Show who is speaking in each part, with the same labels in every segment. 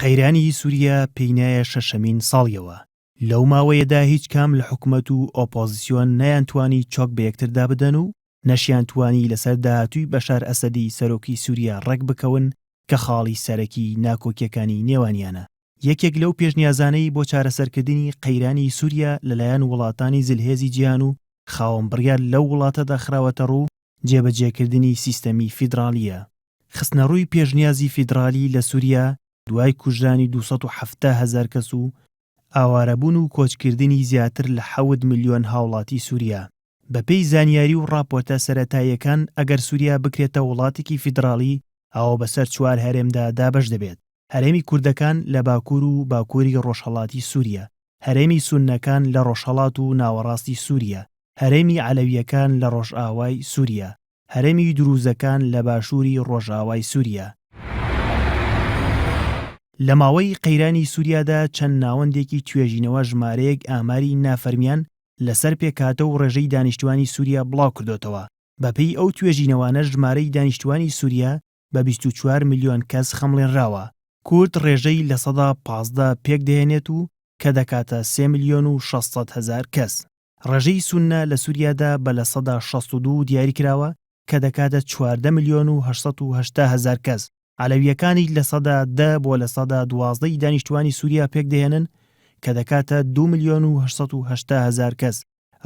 Speaker 1: قەیرانی سووریا پێینایە شەشەمین ساڵیەوە. لەو ماوەیەدا هیچ کام لە حکومەت و ئۆپۆزیسیۆن نەیانتوانی چۆک بە یەکتردا بدەن و نەشیان توانی لەسەر داهاتووی بەشار ئەسەدی سەرۆکی سووریا ڕێک بکەون کە خاڵی سەرەکی ناکۆکیەکانی نێوانیانە. یەکێک لەو پێشنیازانەی بۆ چارەسەرکردنی قەیرانی سووریا لەلایەن وڵاتانی جلهێزی جیهان و خاوەن بڕیار لەو وڵاتەدا خراوەتە ڕوو جێبەجێکردنی سیستەمی فیدرالیە. خستنەڕووی پێشنیازی فیدرالی لە سووریا دوای کوژرانی 270,000 کەس و ئاوارەبوون و کۆچکردنی زیاتر لە 7 ملیۆن هاوڵاتی سووریا. بەپێی زانیاری و ڕاپۆرتە سەرەتاییەکان ئەگەر سووریا بکرێتە وڵاتێکی فیدرالی ئەوە بەسەر 4 هەرێمدا دابەش دەبێت. هەرێمی کوردەکان لە باکوور و باکووری ڕۆژهەڵاتی سووریا، هەرێمی سوننەکان لە ڕۆژهەڵات و ناوەڕاستی سووریا، هەرێمی عەلەویەکان لە ڕۆژئاوای سووریا، هەرێمی دروزەکان لە باشووری ڕۆژئاوای سووریا. لە ماوەی قەیرانی سووریادا چەند ناوەندێکی توێژینەوە ژمارەیەک ئاماری نافەرمیان لەسەر پێکهاتە و ڕێژەی دانیشتوانی سووریا بڵاو کردوتەوە. بەپێی ئەو توێژینەوانە ژمارەی دانیشتوانی سووریا بە 24 ملیۆن کەس خەمڵێنراوە. کورد ڕێژەی لە 15 پێک دەهێنێت و کە دەکاتە 3 ملیۆن و 600,000 کەس. ڕێژەی سوننە لە سووریادا بە لە 162 دیاری کراوە کە دەکاتە 14 ملیۆن و 880,000 کەس. عەلەویەکانی لە 10 بۆ لە 112 دانیشتوانی سووریا پێک دەهێنن کە دەکاتە 2 ملیۆن و 880,000 کەس.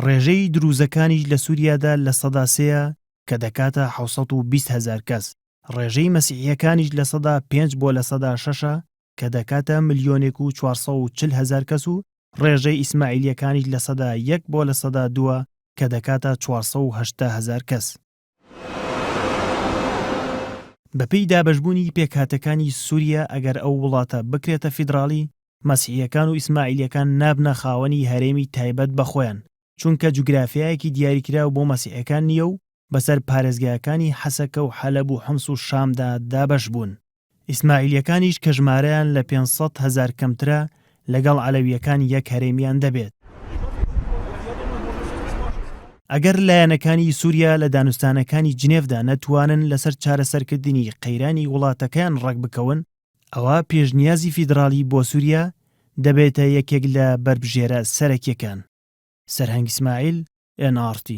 Speaker 1: ڕێژەی دروزەکانیش لە سووریادا لە 103 کە دەکاتە 720,000 کەس. ڕێژەی مەسیحیەکانیش لە 105 بۆ لە 106 کە دەکاتە 1,440,000 کەس و ڕێژەی ئیسماعیلیەکانیش لە 101 بۆ لە 102 کە دەکاتە 480,000 کەس. بەپێی دابەشبوونی پێکهاتەکانی سووریا ئەگەر ئەو وڵاتە بکرێتە فیدرالی، مەسیحیەکان و ئیسماعیلیەکان نابنە خاوەنی هەرێمی تایبەت بەخۆیان، چونکە جوگرافیایەکی دیاریکراو بۆ مەسیحیەکان نییە و بەسەر پارێزگایەکانی حەسەکە و حەلەب و حەمس و شامدا دابەش بوون. ئیسماعیلیەکانیش کە ژمارەیان لە 500,000 کەمترە لەگەڵ عەلەویەکان یەک هەرێمیان دەبێت. ئەگەر لایەنەکانی سووریا لە دانوستانەکانی جنێڤدا نەتوانن لەسەر چارەسەرکردنی قەیرانی وڵاتەکەیان ڕێک بکەون، ئەوە پێشنیازی فیدرالی بۆ سووریا دەبێتە یەکێک لە بربژێرە سەرەکیەکان. سەرهەنگ ئیسماعیل، NRT